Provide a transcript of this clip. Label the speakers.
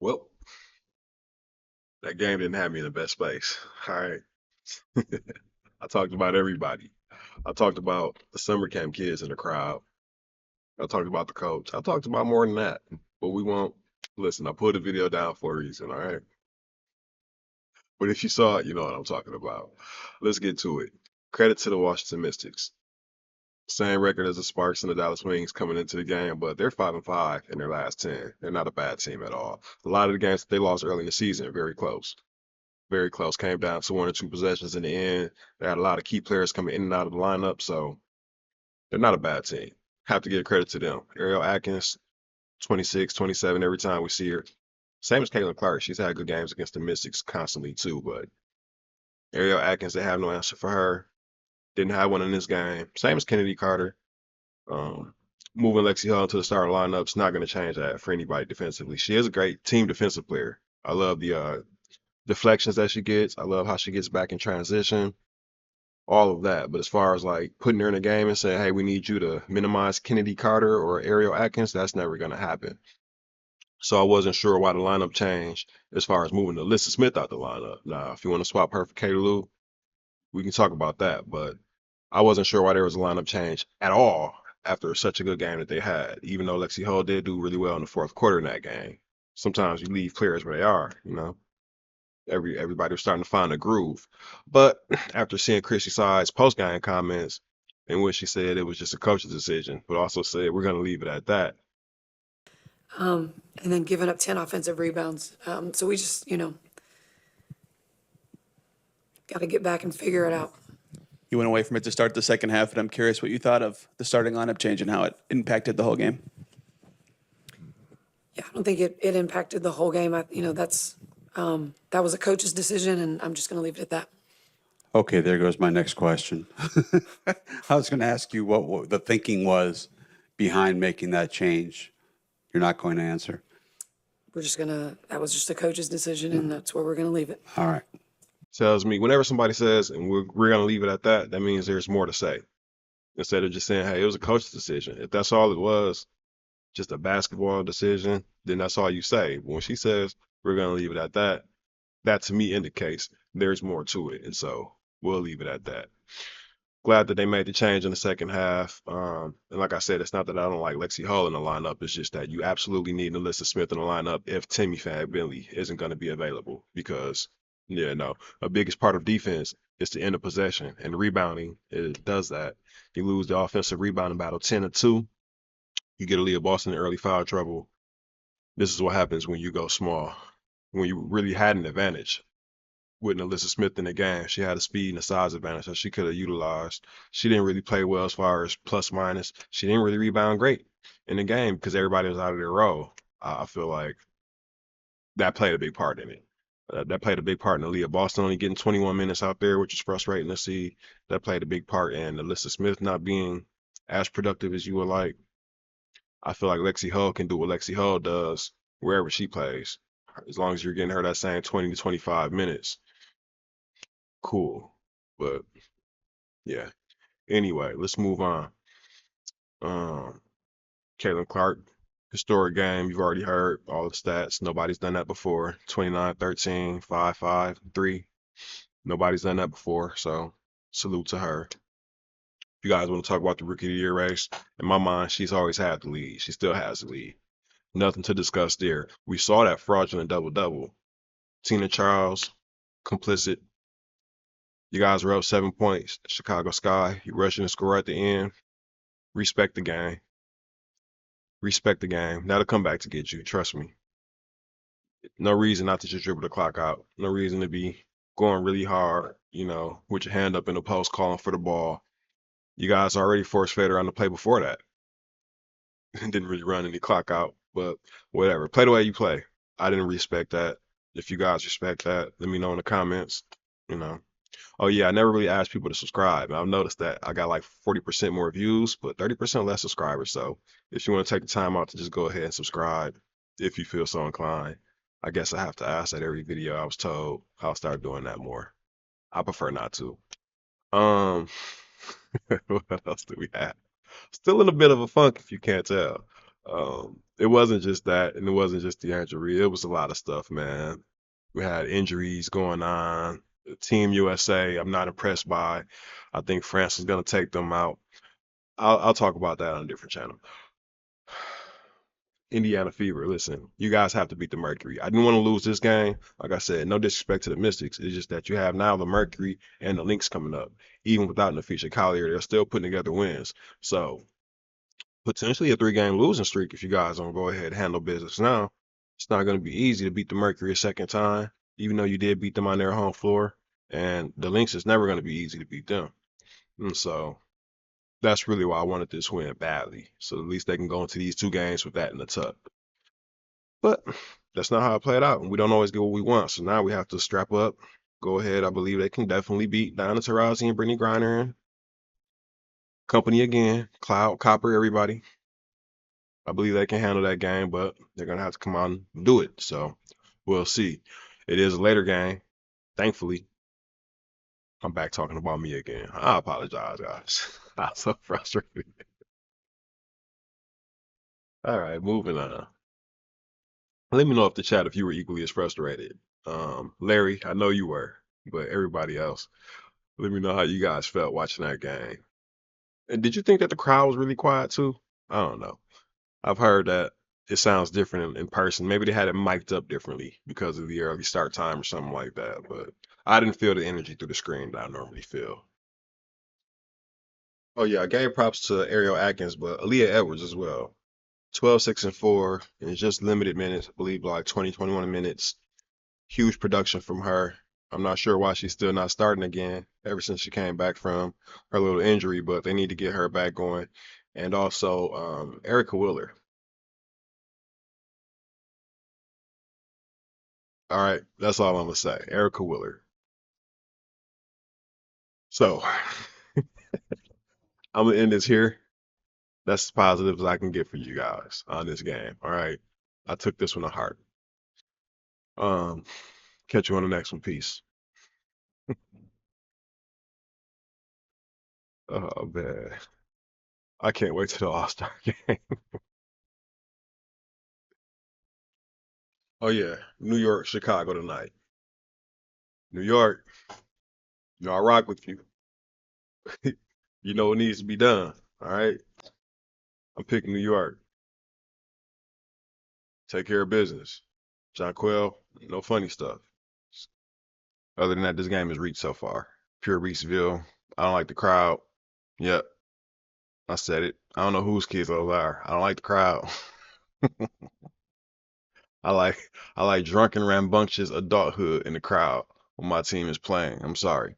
Speaker 1: Well, that game didn't have me in the best space. All right. I talked about everybody. I talked about the summer camp kids in the crowd. I talked about the coach. I talked about more than that. But we won't listen. I put the video down for a reason, all right? But if you saw it, you know what I'm talking about. Let's get to it. Credit to the Washington Mystics. Same record as the Sparks and the Dallas Wings coming into the game, but they're 5-5 in their last 10. They're not a bad team at all. A lot of the games that they lost early in the season are very close. Very close. Came down to one or two possessions in the end. They had a lot of key players coming in and out of the lineup, so they're not a bad team. Have to give credit to them. Ariel Atkins, 26, 27 every time we see her. Same as Caitlin Clark. She's had good games against the Mystics constantly too, but Ariel Atkins, they have no answer for her. Didn't have one in this game. Same as Kennedy Carter. Um, Moving Lexi Hull to the starting lineup's not going to change that for anybody defensively. She is a great team defensive player. I love the deflections that she gets. I love how she gets back in transition, all of that. But as far as like putting her in a game and saying, hey, we need you to minimize Kennedy Carter or Ariel Atkins, that's never going to happen. So I wasn't sure why the lineup changed as far as moving Alyssa Smith out the lineup. Now, if you want to swap her for Kayla Lou, we can talk about that. But I wasn't sure why there was a lineup change at all after such a good game that they had, even though Lexi Hull did do really well in the fourth quarter in that game. Sometimes you leave players where they are. Everybody was starting to find a groove. But after seeing Chrissy Side's post game comments, in which she said it was just a coach's decision, but also said we're going to leave it at that.
Speaker 2: And then giving up 10 offensive rebounds. So we just, got to get back and figure it out.
Speaker 3: You went away from it to start the second half, and I'm curious what you thought of the starting lineup change and how it impacted the whole game.
Speaker 2: Yeah, I don't think it impacted the whole game. That was a coach's decision, and I'm just going to leave it at that.
Speaker 4: Okay, there goes my next question. I was going to ask you what the thinking was behind making that change. You're not going to answer.
Speaker 2: That was just a coach's decision, and that's where we're going to leave it.
Speaker 4: All right.
Speaker 1: Tells me whenever somebody says, and we're going to leave it at that, that means there's more to say. Instead of just saying, hey, it was a coach's decision. If that's all it was, just a basketball decision, then that's all you say. But when she says, we're going to leave it at that, that to me indicates there's more to it. And so we'll leave it at that. Glad that they made the change in the second half. And like I said, it's not that I don't like Lexi Hull in the lineup. It's just that you absolutely need Alyssa Smith in the lineup if Timmy Fab-Bentley isn't going to be available. Because, a biggest part of defense is to end a possession. And rebounding, it does that. You lose the offensive rebounding battle 10-2. You get Aaliyah Boston in early foul trouble. This is what happens when you go small. When you really had an advantage with Alyssa Smith in the game. She had a speed and a size advantage that she could have utilized. She didn't really play well as far as plus minus. She didn't really rebound great in the game because everybody was out of their role. I feel like that played a big part in it. That played a big part in Aaliyah Boston only getting 21 minutes out there, which is frustrating to see. That played a big part in Alyssa Smith not being as productive as you would like. I feel like Lexi Hull can do what Lexi Hull does wherever she plays. As long as you're getting her that same 20 to 25 minutes, cool. But yeah. Anyway, let's move on. Um, Caitlin Clark, historic game. You've already heard all the stats. Nobody's done that before. 29, 13, 5, 5, 3. Nobody's done that before. So salute to her. If you guys want to talk about the rookie of the year race, in my mind, she's always had the lead. She still has the lead. Nothing to discuss there. We saw that fraudulent double-double. Tina Charles, complicit. You guys were up 7 points. Chicago Sky, you rushing to score at the end. Respect the game. Respect the game. That'll come back to get you. Trust me. No reason not to just dribble the clock out. No reason to be going really hard, with your hand up in the post calling for the ball. You guys already forced Federer on the play before that. Didn't really run any clock out, but whatever. Play the way you play. I didn't respect that. If you guys respect that, let me know in the comments. Oh yeah, I never really asked people to subscribe. I've noticed that I got like 40% more views, but 30% less subscribers. So if you want to take the time out to just go ahead and subscribe, if you feel so inclined, I guess I have to ask that every video. I was told I'll start doing that more. I prefer not to. Um, what else do we have? Still in a bit of a funk if you can't tell. it wasn't just that, and it wasn't just the injury. It was a lot of stuff, man. We had injuries going on. Team USA, I'm not impressed by. I think France is gonna take them out. I'll talk about that on a different channel. Indiana Fever, listen, you guys have to beat the Mercury. I didn't want to lose this game. Like I said, no disrespect to the Mystics. It's just that you have now the Mercury and the Lynx coming up. Even without Nafisha Collier, they're still putting together wins. So potentially a 3-game losing streak if you guys don't go ahead and handle business now. It's not going to be easy to beat the Mercury a second time, even though you did beat them on their home floor. And the Lynx is never going to be easy to beat them. And so that's really why I wanted this win badly. So at least they can go into these 2 games with that in the tuck. But that's not how it played out. And we don't always get what we want. So now we have to strap up. Go ahead. I believe they can definitely beat Diana Taurasi and Brittany Griner and company again. Cloud, Copper, everybody. I believe they can handle that game, but they're going to have to come out and do it. So we'll see. It is a later game. Thankfully, I'm back talking about me again. I apologize, guys. I'm so frustrated. All right, moving on. Let me know if the chat if you were equally as frustrated. Larry, I know you were, but everybody else, let me know how you guys felt watching that game. And did you think that the crowd was really quiet too? I don't know. I've heard that it sounds different in person. Maybe they had it mic'd up differently because of the early start time or something like that. But I didn't feel the energy through the screen that I normally feel. Oh yeah, I gave props to Ariel Atkins, but Aaliyah Edwards as well. 12, 6, and 4 in just limited minutes. I believe like 20, 21 minutes. Huge production from her. I'm not sure why she's still not starting again ever since she came back from her little injury, but they need to get her back going. And also Erica Wheeler. All right, that's all I'm gonna say. Erica Wheeler. So I'm gonna end this here. That's as positive as I can get for you guys on this game. All right. I took this one to heart. Um, catch you on the next one. Peace. Oh man. I can't wait till the All-Star game. Oh yeah. New York, Chicago tonight. New York, you know I rock with you. You know what needs to be done. All right. I'm picking New York. Take care of business. Jonquel, no funny stuff. Other than that, this game is reached so far. Pure Reedsville. I don't like the crowd. Yep, I said it. I don't know whose kids those are. I don't like the crowd. I like I like drunken, rambunctious adulthood in the crowd when my team is playing. I'm sorry.